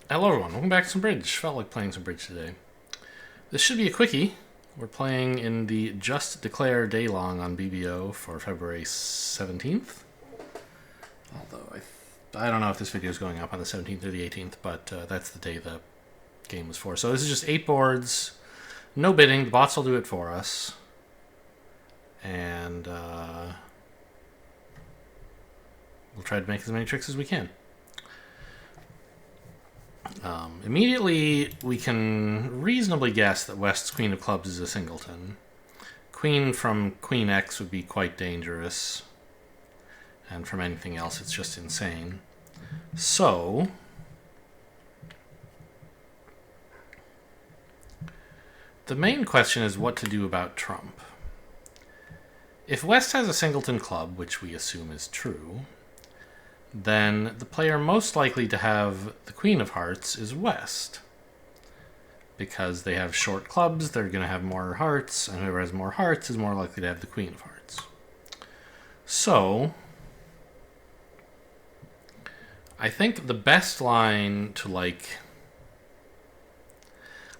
Hello everyone, welcome back to some bridge. Felt like playing some bridge today. This should be a quickie. We're playing in the Just Declare Daylong on BBO for February 17th. Although I don't know if this video is going up on the 17th or the 18th, but that's the day the game was for. So this is just 8 boards, no bidding. The bots will do it for us. And we'll try to make as many tricks as we can. Immediately, we can reasonably guess that West's Queen of Clubs is a singleton. Queen from Queen X would be quite dangerous. And from anything else, it's just insane. So, the main question is what to do about trump. If West has a singleton club, which we assume is true, then the player most likely to have the Queen of Hearts is West. Because they have short clubs, they're going to have more hearts, and whoever has more hearts is more likely to have the Queen of Hearts. So, I think the best line to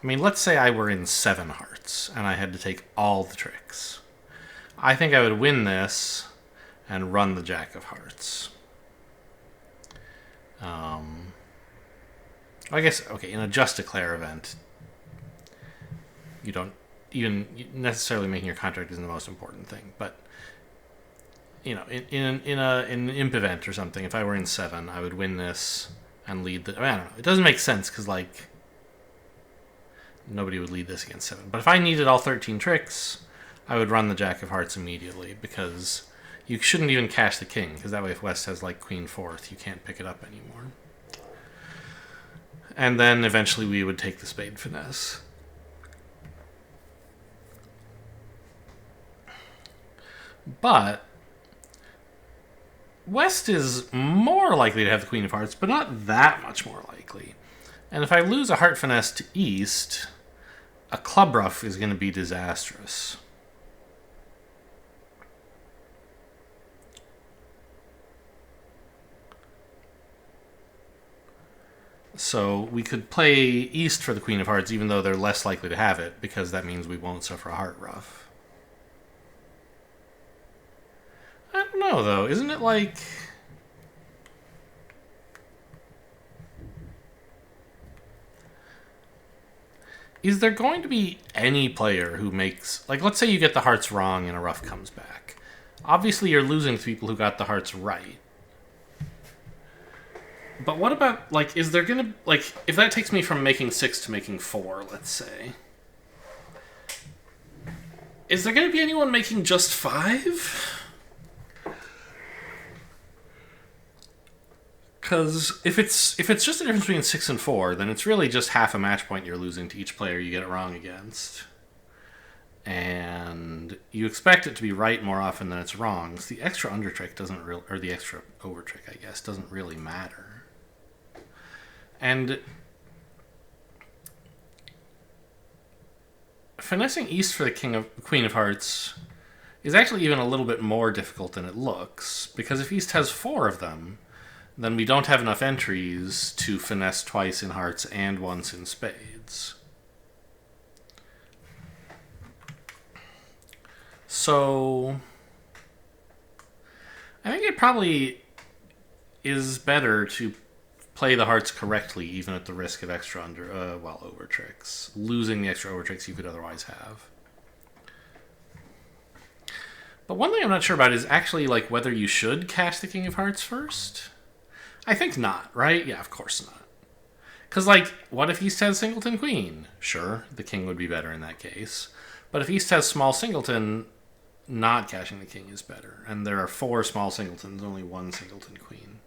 let's say I were in 7 hearts, and I had to take all the tricks. I think I would win this and run the Jack of Hearts. I guess, okay, in a Just Declare event, you don't even necessarily making your contract isn't the most important thing, but in an imp event or something, if I were in 7, I would win this and lead the. I don't know. It doesn't make sense because nobody would lead this against 7. But if I needed all 13 tricks, I would run the Jack of Hearts immediately because you shouldn't even cash the king, because that way if West has Queen 4th, you can't pick it up anymore. And then eventually we would take the spade finesse. But West is more likely to have the Queen of Hearts, but not that much more likely. And if I lose a heart finesse to East, a club ruff is going to be disastrous. So we could play East for the Queen of Hearts, even though they're less likely to have it, because that means we won't suffer a heart ruff. I don't know, though. Isn't it is there going to be any player who makes... let's say you get the hearts wrong and a ruff comes back. Obviously, you're losing to people who got the hearts right. But what about, is there gonna... if that takes me from making 6 to making 4, let's say... Is there gonna be anyone making just 5? Because if it's just the difference between 6 and 4, then it's really just half a match point you're losing to each player you get it wrong against. And you expect it to be right more often than it's wrong. So the extra under trick doesn't really... Or the extra over trick, I guess, doesn't really matter. And finessing East for the Queen of Hearts is actually even a little bit more difficult than it looks, because if East has 4 of them, then we don't have enough entries to finesse twice in hearts and once in spades. So I think it probably is better to play the hearts correctly, even at the risk of extra over tricks. Losing the extra over tricks you could otherwise have. But one thing I'm not sure about is actually whether you should cash the King of Hearts first. I think not, right? Yeah, of course not. Because, what if East has singleton queen? Sure, the king would be better in that case. But if East has small singleton, not cashing the king is better. And there are 4 small singletons, only 1 singleton queen.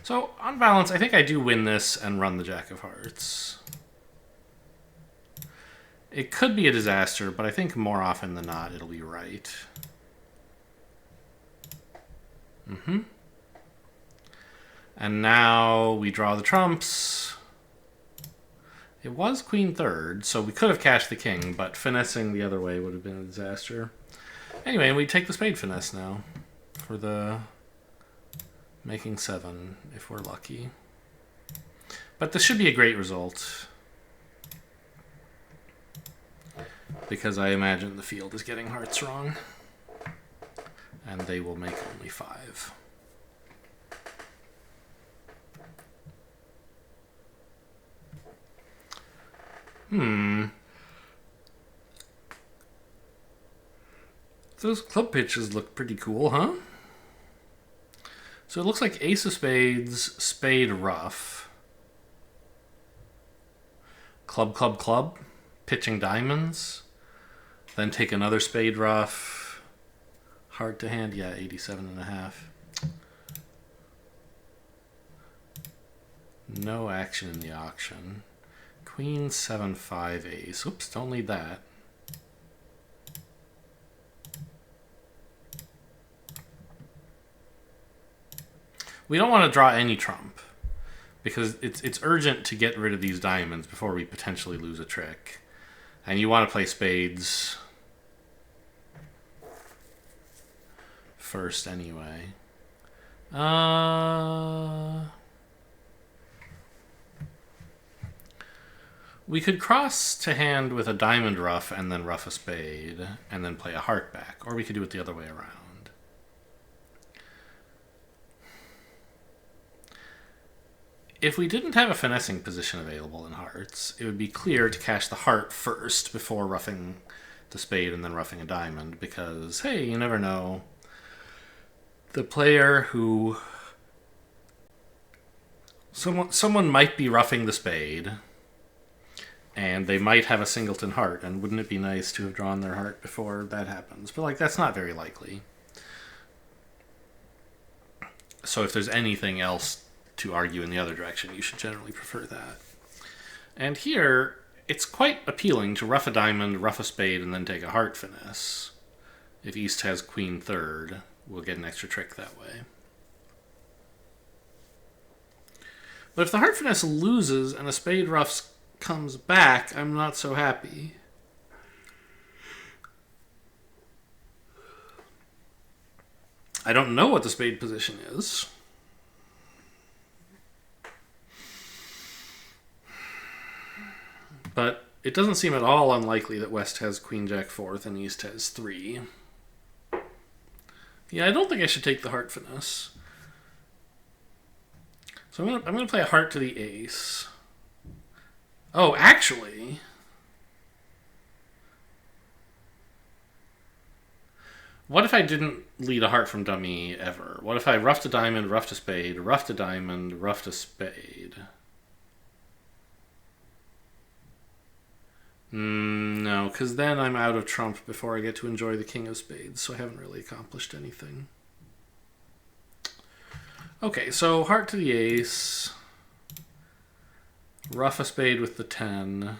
So, on balance, I think I do win this and run the Jack of Hearts. It could be a disaster, but I think more often than not it'll be right. And now we draw the trumps. It was Queen 3rd, so we could have cashed the king, but finessing the other way would have been a disaster. Anyway, we take the spade finesse now for the making 7 if we're lucky. But this should be a great result. Because I imagine the field is getting hearts wrong. And they will make only 5. Those club pitches look pretty cool, huh? So it looks like ace of spades, spade ruff. Club, club, club. Pitching diamonds. Then take another spade ruff. Hard to hand, yeah, 87.5. No action in the auction. Queen, 7, 5, ace. Oops, don't need that. We don't want to draw any trump because it's urgent to get rid of these diamonds before we potentially lose a trick. And you want to play spades first anyway. We could cross to hand with a diamond ruff and then ruff a spade and then play a heart back. Or we could do it the other way around. If we didn't have a finessing position available in hearts, it would be clear to cash the heart first before ruffing the spade and then ruffing a diamond because, hey, you never know. The player who... Someone might be ruffing the spade and they might have a singleton heart, and wouldn't it be nice to have drawn their heart before that happens? But, like, that's not very likely. So if there's anything else to argue in the other direction, you should generally prefer that. And here, it's quite appealing to ruff a diamond, ruff a spade, and then take a heart finesse. If East has queen third, we'll get an extra trick that way. But if the heart finesse loses and a spade ruffs comes back, I'm not so happy. I don't know what the spade position is. But it doesn't seem at all unlikely that West has queen jack fourth and East has 3. Yeah, I don't think I should take the heart finesse. So I'm gonna play a heart to the ace. Oh, actually, what if I didn't lead a heart from dummy ever? What if I ruffed a diamond, ruffed a spade, ruffed a diamond, ruffed a spade? No, because then I'm out of trump before I get to enjoy the king of spades, so I haven't really accomplished anything. Okay, so heart to the ace. Ruff a spade with the 10.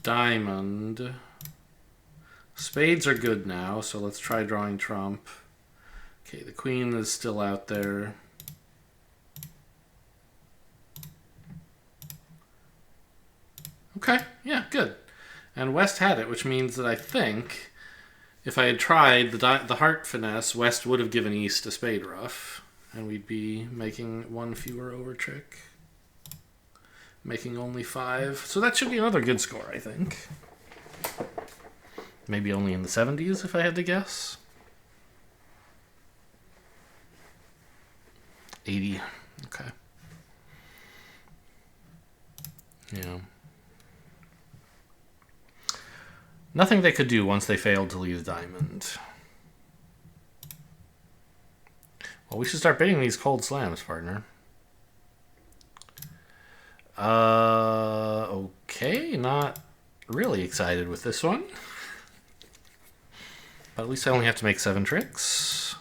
Diamond. Spades are good now, so let's try drawing trump. Okay, the queen is still out there. Okay, yeah, good. And West had it, which means that I think if I had tried the heart finesse, West would have given East a spade ruff. And we'd be making 1 fewer over trick. Making only 5. So that should be another good score, I think. Maybe only in the 70s, if I had to guess. 80. Okay. Yeah. Nothing they could do once they failed to leave the diamond. Well, we should start bidding these cold slams, partner. Okay, not really excited with this one. But at least I only have to make 7 tricks.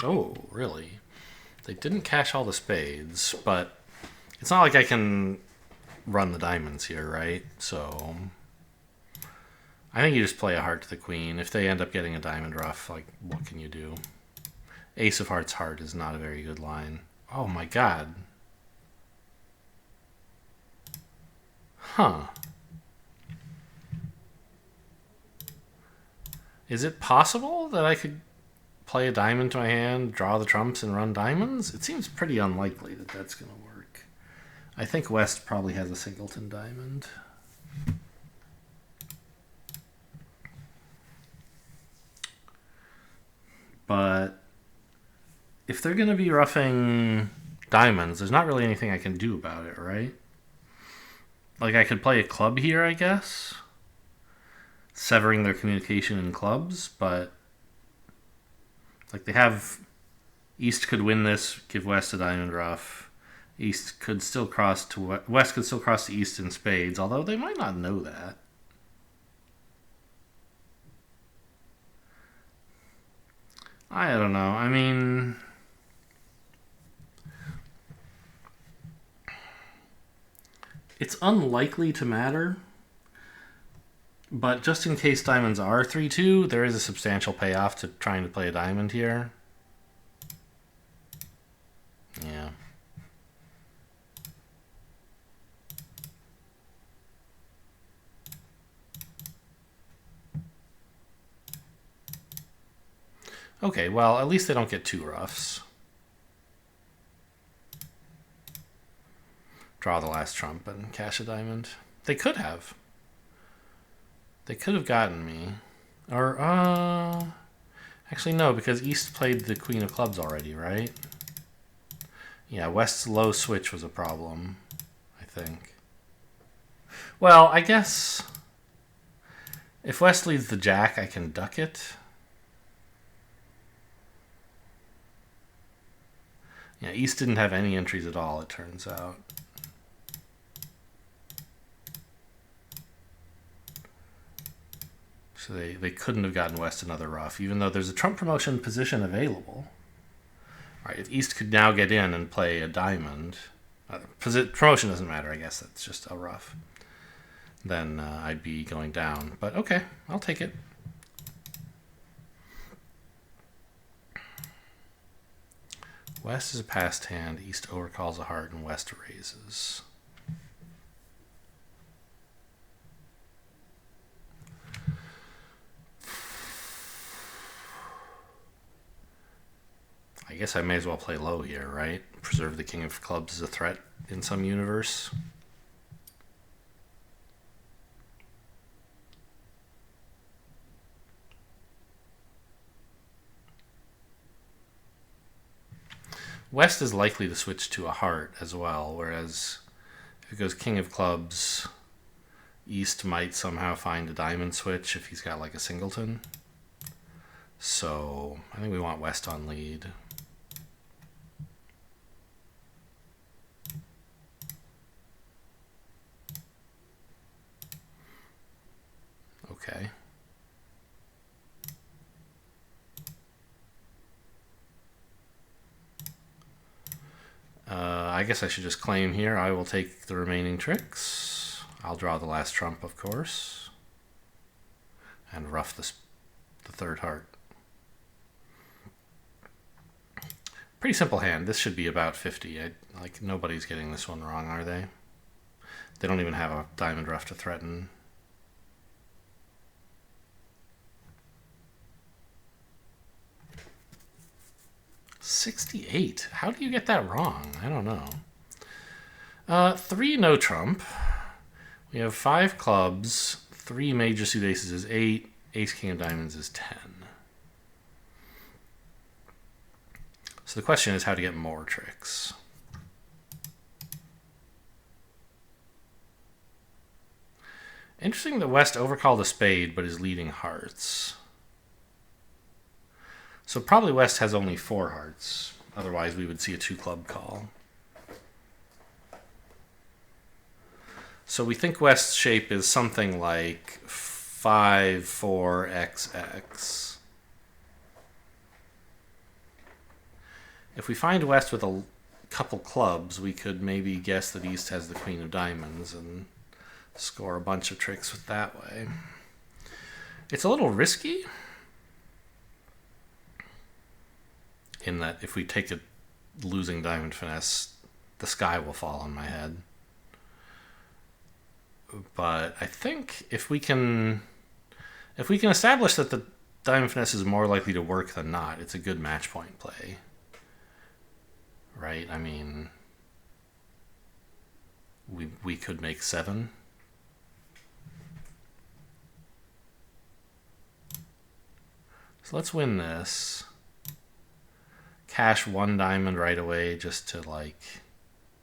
Oh, really? They didn't cash all the spades, but it's not like I can run the diamonds here, right? So I think you just play a heart to the queen. If they end up getting a diamond ruff, like, what can you do? Ace of hearts heart is not a very good line. Oh my god. Huh. Is it possible that I could play a diamond to my hand, draw the trumps, and run diamonds? It seems pretty unlikely that that's going to work. I think West probably has a singleton diamond. But if they're going to be roughing diamonds, there's not really anything I can do about it, right? Like, I could play a club here, I guess, severing their communication in clubs, but like, they have East could win this, give West a diamond rough. East could still cross to West could still cross to East in spades, although they might not know that. I don't know. I mean, it's unlikely to matter, but just in case diamonds are 3-2, there is a substantial payoff to trying to play a diamond here. Yeah. Okay, well, at least they don't get two roughs. Draw the last trump and cash a diamond. They could have. They could have gotten me. Or, actually, no, because East played the Queen of Clubs already, right? Yeah, West's low switch was a problem, I think. Well, I guess if West leads the Jack, I can duck it. Yeah, East didn't have any entries at all, it turns out. So they couldn't have gotten West another rough, even though there's a trump promotion position available. All right, if East could now get in and play a diamond, promotion doesn't matter, I guess that's just a rough, then I'd be going down. But okay, I'll take it. West is a passed hand, East overcalls a heart, and West raises. I guess I may as well play low here, right? Preserve the King of Clubs as a threat in some universe. West is likely to switch to a heart as well, whereas if it goes King of Clubs, East might somehow find a diamond switch if he's got like a singleton. So I think we want West on lead. Okay. I guess I should just claim here. I will take the remaining tricks. I'll draw the last trump, of course, and rough the third heart. Pretty simple hand. This should be about 50. Like, nobody's getting this one wrong, are they? They don't even have a diamond rough to threaten. $68. How do you get that wrong? I don't know. 3 no trump. We have 5 clubs. 3 major suit aces is 8. Ace king of diamonds is 10. So the question is how to get more tricks. Interesting that West overcalled a spade but is leading hearts. So probably West has only 4 hearts. Otherwise we would see a 2 club call. So we think West's shape is something like 5-4-XX. If we find West with a couple clubs, we could maybe guess that East has the Queen of Diamonds and score a bunch of tricks with that way. It's a little risky in that if we take a losing diamond finesse, the sky will fall on my head. But I think if we can establish that the Diamond Finesse is more likely to work than not. It's a good match point play. Right? I mean, we could make 7. So let's win this. Cash 1 diamond right away just to like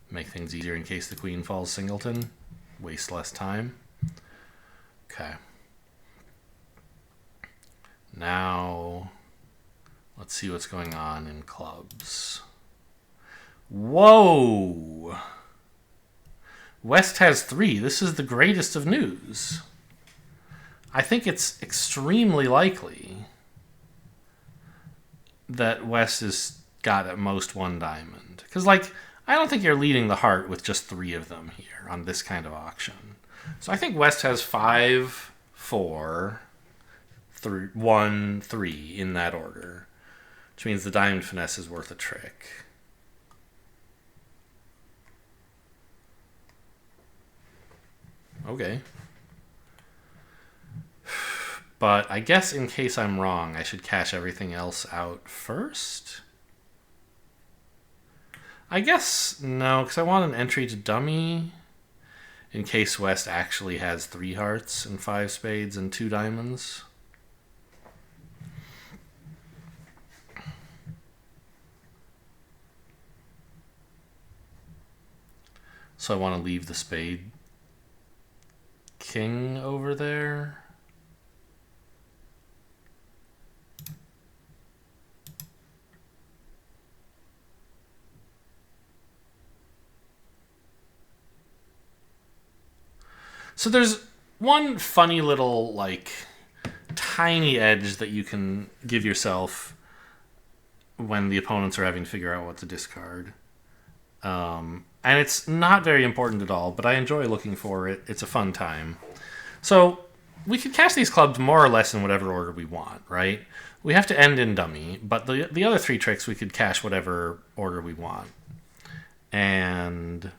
make things easier in case the queen falls singleton. Waste less time. Okay. Now, let's see what's going on in clubs. Whoa! West has 3. This is the greatest of news. I think it's extremely likely that West has got at most 1 diamond. Because, like, I don't think you're leading the heart with just 3 of them here on this kind of auction. So I think West has 5, 4... 1, 3 in that order, which means the Diamond Finesse is worth a trick. Okay. But I guess in case I'm wrong, I should cash everything else out first? I guess no, because I want an entry to dummy in case West actually has 3 hearts and 5 spades and 2 diamonds. So I want to leave the spade king over there. So there's one funny little, like, tiny edge that you can give yourself when the opponents are having to figure out what to discard. And it's not very important at all, but I enjoy looking for it. It's a fun time. So we can cash these clubs more or less in whatever order we want, right? We have to end in dummy, but the other 3 tricks we could cash whatever order we want. And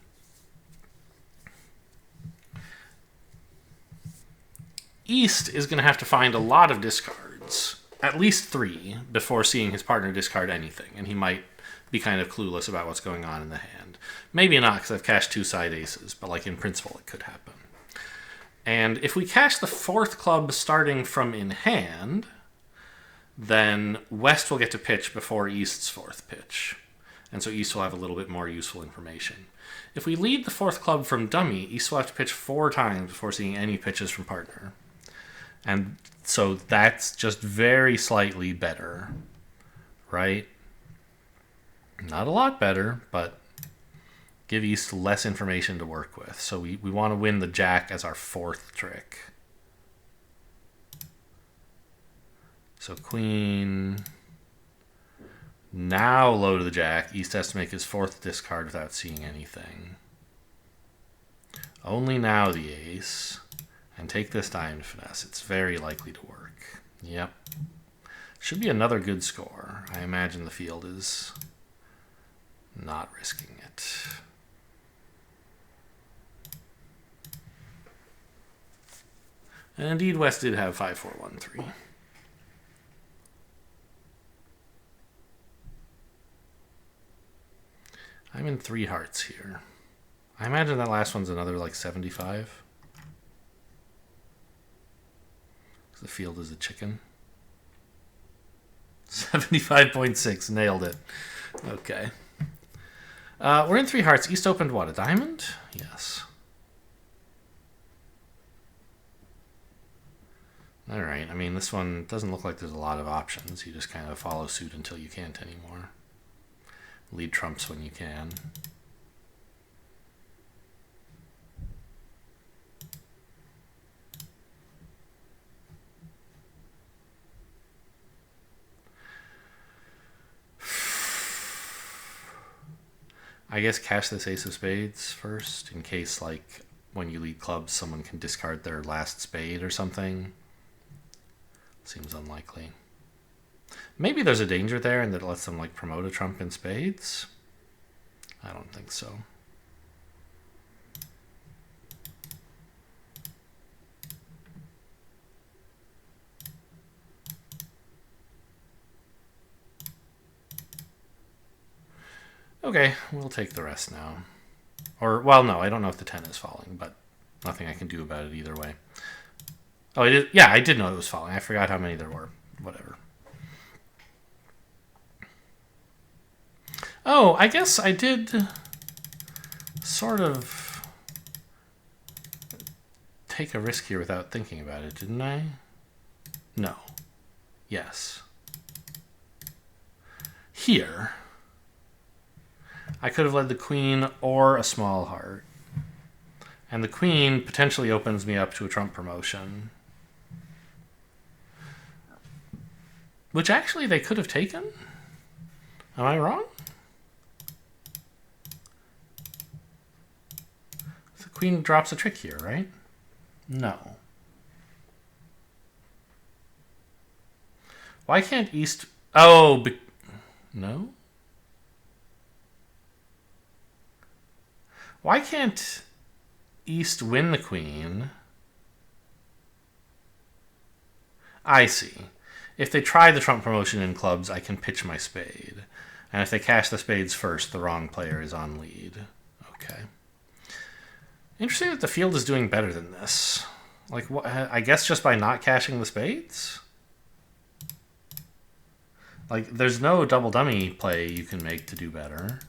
East is going to have to find a lot of discards, at least 3, before seeing his partner discard anything, and he might be kind of clueless about what's going on in the hand. Maybe not, because I've cashed 2 side aces, but like in principle it could happen. And if we cash the 4th club starting from in hand, then West will get to pitch before East's 4th pitch. And so East will have a little bit more useful information. If we lead the 4th club from dummy, East will have to pitch 4 times before seeing any pitches from partner. And so that's just very slightly better, right? Not a lot better, but give East less information to work with. So we want to win the jack as our 4th trick. So queen. Now low to the jack. East has to make his 4th discard without seeing anything. Only now the ace. And take this Diamond Finesse. It's very likely to work. Yep. Should be another good score. I imagine the field is not risking it. And indeed, West did have 5, 4, 1, 3. I'm in 3 hearts here. I imagine that last one's another like 75. The field is a chicken. 75.6. Nailed it. Okay. We're in 3 hearts. East opened what? A diamond? Yes. All right. I mean, this one doesn't look like there's a lot of options. You just kind of follow suit until you can't anymore. Lead trumps when you can. I guess cash this ace of spades first, in case, like, when you lead clubs, someone can discard their last spade or something. Seems unlikely. Maybe there's a danger there and that it lets them, like, promote a trump in spades? I don't think so. Okay, we'll take the rest now. Or, well, no, I don't know if the 10 is falling, but nothing I can do about it either way. Oh, it is, yeah, I did know it was falling. I forgot how many there were. Whatever. Oh, I guess I did sort of take a risk here without thinking about it, didn't I? No. Yes. Here, I could have led the queen or a small heart. And the queen potentially opens me up to a trump promotion. Which actually they could have taken? Am I wrong? The queen drops a trick here, right? No. Why can't East... Oh, no? Why can't East win the queen? I see. If they try the trump promotion in clubs, I can pitch my spade. And if they cash the spades first, the wrong player is on lead. Okay. Interesting that the field is doing better than this. Like, what, I guess just by not cashing the spades? Like, there's no double dummy play you can make to do better.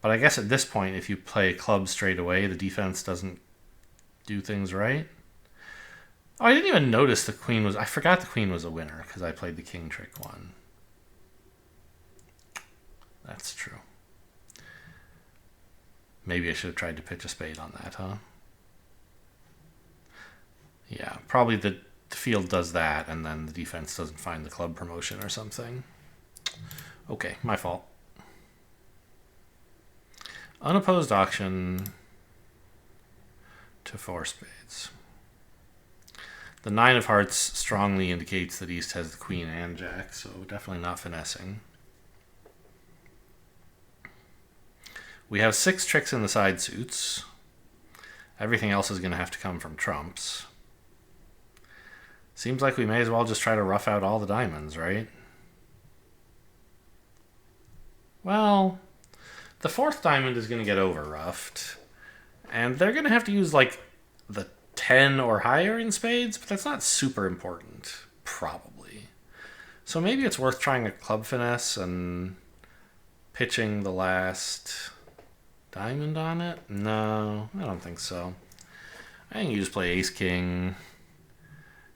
But I guess at this point, if you play clubs straight away, the defense doesn't do things right. Oh, I didn't even notice the queen was... I forgot the queen was a winner because I played the king trick one. That's true. Maybe I should have tried to pitch a spade on that, huh? Yeah, probably the field does that, and then the defense doesn't find the club promotion or something. Okay, my fault. Unopposed auction to 4 spades. The 9 of hearts strongly indicates that East has the queen and jack, so definitely not finessing. We have 6 tricks in the side suits. Everything else is going to have to come from trumps. Seems like we may as well just try to rough out all the diamonds, right? Well, the 4th diamond is going to get over-roughed. And they're going to have to use, like, the 10 or higher in spades, but that's not super important, probably. So maybe it's worth trying a club finesse and pitching the last diamond on it? No, I don't think so. I think you just play ace-king,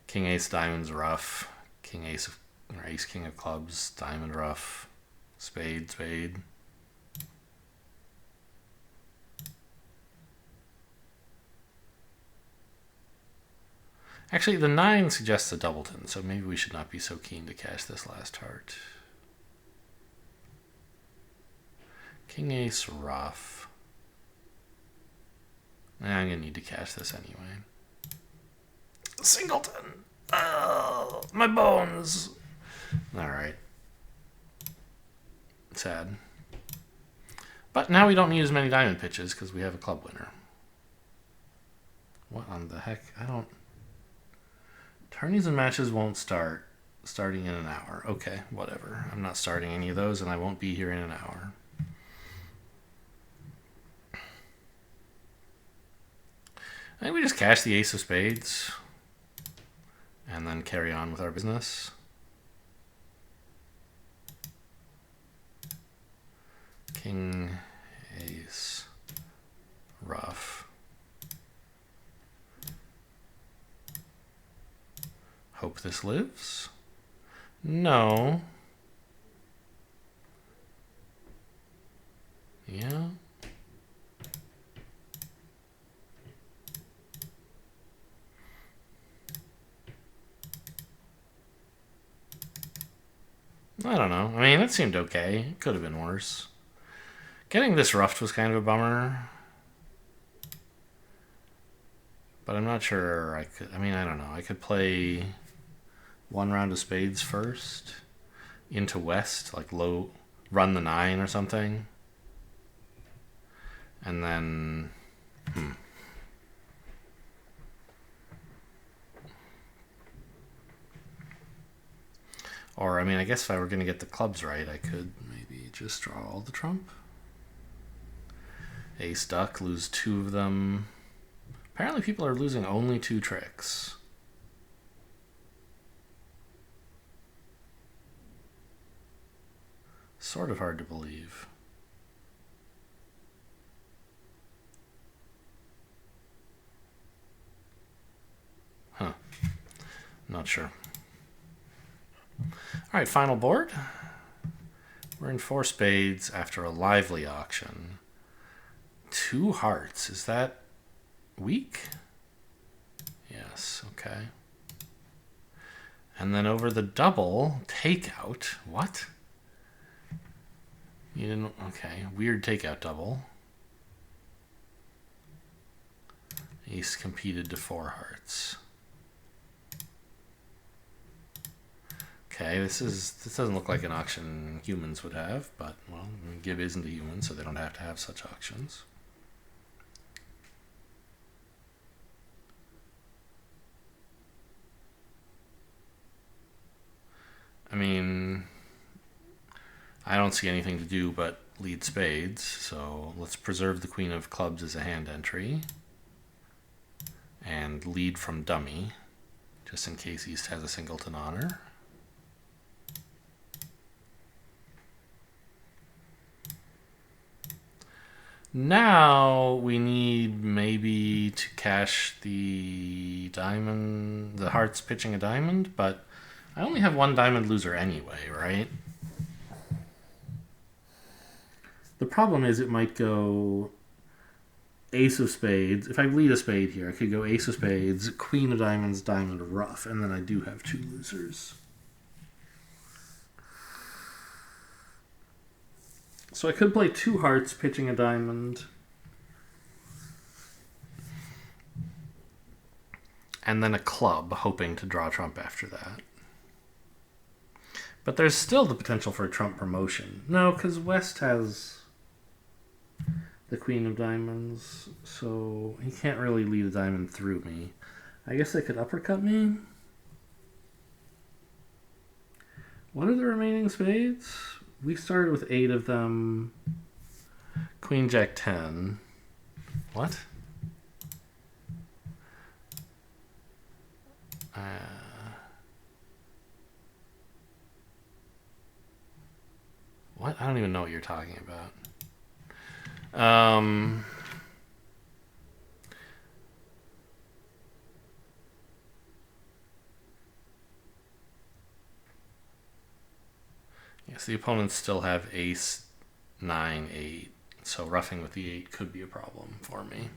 king-ace, diamonds rough, king-ace, or ace-king of clubs, diamond rough, spade, spade. Actually, the 9 suggests a doubleton, so maybe we should not be so keen to cash this last heart. King-ace rough. I'm going to need to cash this anyway. Singleton! Oh, my bones! Alright. Sad. But now we don't need as many diamond pitches because we have a club winner. What on the heck? I don't... Tourneys and matches won't start starting in an hour. Okay, whatever. I'm not starting any of those, and I won't be here in an hour. I think we just cash the ace of spades and then carry on with our business. King, ace, rough. Hope this lives? No. Yeah. I don't know. I mean, it seemed okay. It could have been worse. Getting this roughed was kind of a bummer. But I'm not sure I could... I mean, I don't know. I could play 1 round of spades first into west, like low, run the 9 or something. And then... Or, I mean, I guess if I were going to get the clubs right, I could maybe just draw all the trump. Ace duck, lose 2 of them. Apparently people are losing only 2 tricks. Sort of hard to believe. Huh. Not sure. Alright, final board. We're in 4 spades after a lively auction. 2 hearts. Is that weak? Yes, okay. And then over the double, takeout. What? You didn't... Okay, weird takeout double. Ace competed to 4 hearts. Okay, this doesn't look like an auction humans would have, but, well, Gib isn't a human, so they don't have to have such auctions. I mean, I don't see anything to do but lead spades, so let's preserve the queen of clubs as a hand entry and lead from dummy, just in case East has a singleton honor. Now we need maybe to cash the diamond, the hearts pitching a diamond, but I only have 1 diamond loser anyway, right? The problem is it might go ace of spades. If I lead a spade here, I could go ace of spades, queen of diamonds, diamond rough, and then I do have 2 losers. So I could play 2 hearts pitching a diamond. And then a club, hoping to draw trump after that. But there's still the potential for a trump promotion. No, because West has the queen of diamonds, so he can't really lead a diamond through me. I guess they could uppercut me. What are the remaining spades? We started with 8 of them. Queen, Jack, 10. What? What? I don't even know what you're talking about. Yes, the opponents still have ace, 9, 8. So roughing with the 8 could be a problem for me.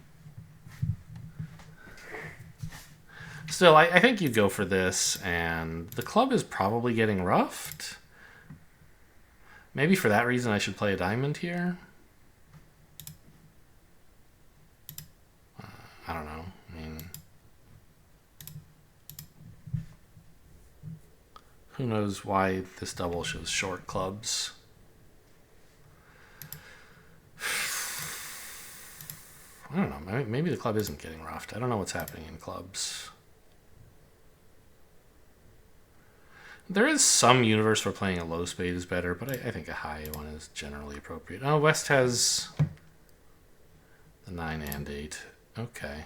Still, I think you go for this, and the club is probably getting roughed. Maybe for that reason I should play a diamond here. I don't know. I mean, who knows why this double shows short clubs. I don't know. Maybe the club isn't getting roughed. I don't know what's happening in clubs. There is some universe where playing a low spade is better, but I think a high one is generally appropriate. Oh, West has the 9 and 8. Okay.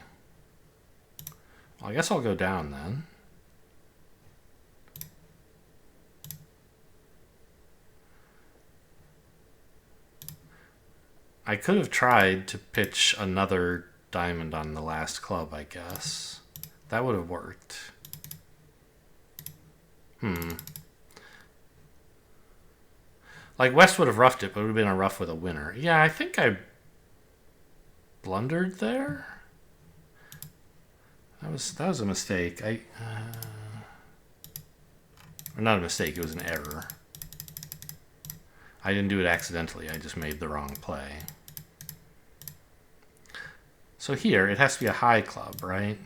Well, I guess I'll go down then. I could have tried to pitch another diamond on the last club, I guess. That would have worked. Like, West would have roughed it, but it would have been a rough with a winner. Yeah, I think I blundered there. That was a mistake. Or not a mistake, it was an error. I didn't do it accidentally, I just made the wrong play. So here, it has to be a high club, right?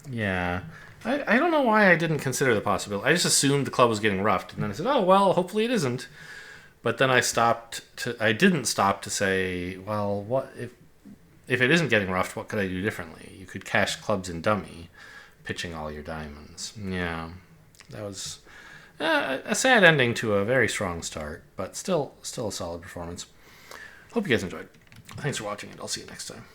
Yeah. I don't know why I didn't consider the possibility. I just assumed the club was getting roughed, and then I said, oh, well, hopefully it isn't. But then I didn't stop to say, well, what if it isn't getting roughed, what could I do differently? You could cash clubs in dummy, pitching all your diamonds. Yeah, that was A sad ending to a very strong start, but still a solid performance. Hope you guys enjoyed. Thanks for watching, and I'll see you next time.